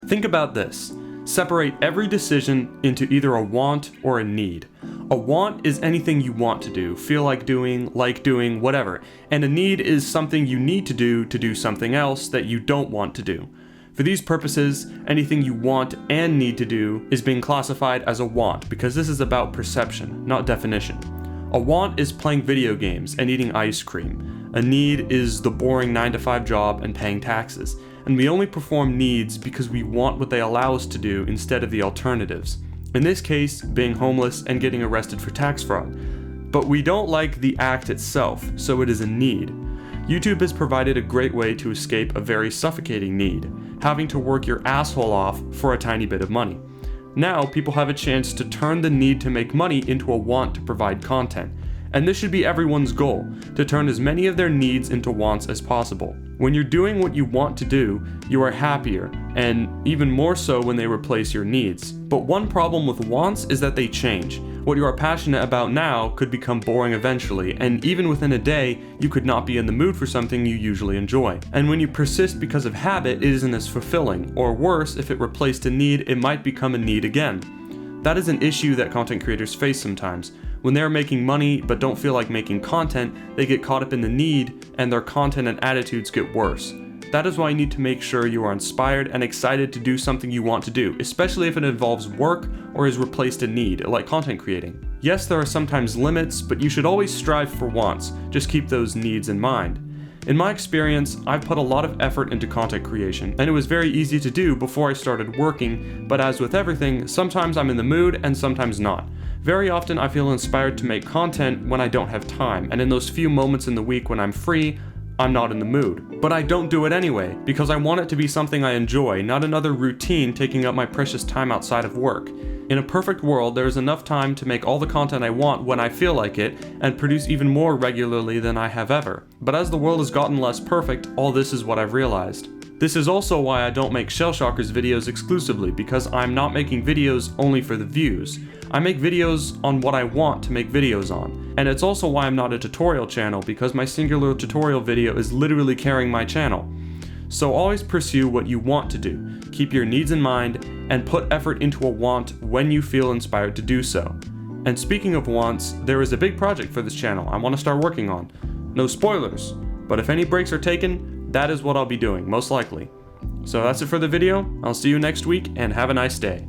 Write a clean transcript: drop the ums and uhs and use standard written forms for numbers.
Think about this. Separate every decision into either a want or a need. A want is anything you want to do, feel like doing, whatever. And a need is something you need to do something else that you don't want to do. For these purposes, anything you want and need to do is being classified as a want, because this is about perception, not definition. A want is playing video games and eating ice cream. A need is the boring 9-to-5 job and paying taxes. And we only perform needs because we want what they allow us to do instead of the alternatives. In this case, being homeless and getting arrested for tax fraud. But we don't like the act itself, so it is a need. YouTube has provided a great way to escape a very suffocating need, having to work your asshole off for a tiny bit of money. Now, people have a chance to turn the need to make money into a want to provide content. And this should be everyone's goal, to turn as many of their needs into wants as possible. When you're doing what you want to do, you are happier, and even more so when they replace your needs. But one problem with wants is that they change. What you are passionate about now could become boring eventually, and even within a day, you could not be in the mood for something you usually enjoy. And when you persist because of habit, it isn't as fulfilling, or worse, if it replaced a need, it might become a need again. That is an issue that content creators face sometimes. When they're making money but don't feel like making content, they get caught up in the need and their content and attitudes get worse. That is why you need to make sure you are inspired and excited to do something you want to do, especially if it involves work or has replaced a need, like content creating. Yes, there are sometimes limits, but you should always strive for wants, just keep those needs in mind. In my experience, I've put a lot of effort into content creation, and it was very easy to do before I started working, but as with everything, sometimes I'm in the mood and sometimes not. Very often I feel inspired to make content when I don't have time, and in those few moments in the week when I'm free, I'm not in the mood. But I don't do it anyway, because I want it to be something I enjoy, not another routine taking up my precious time outside of work. In a perfect world, there is enough time to make all the content I want when I feel like it, and produce even more regularly than I have ever. But as the world has gotten less perfect, all this is what I've realized. This is also why I don't make Shellshockers videos exclusively, because I'm not making videos only for the views. I make videos on what I want to make videos on. And it's also why I'm not a tutorial channel, because my singular tutorial video is literally carrying my channel. So always pursue what you want to do, keep your needs in mind, and put effort into a want when you feel inspired to do so. And speaking of wants, there is a big project for this channel I want to start working on. No spoilers, but if any breaks are taken, that is what I'll be doing, most likely. So that's it for the video. I'll see you next week, and have a nice day.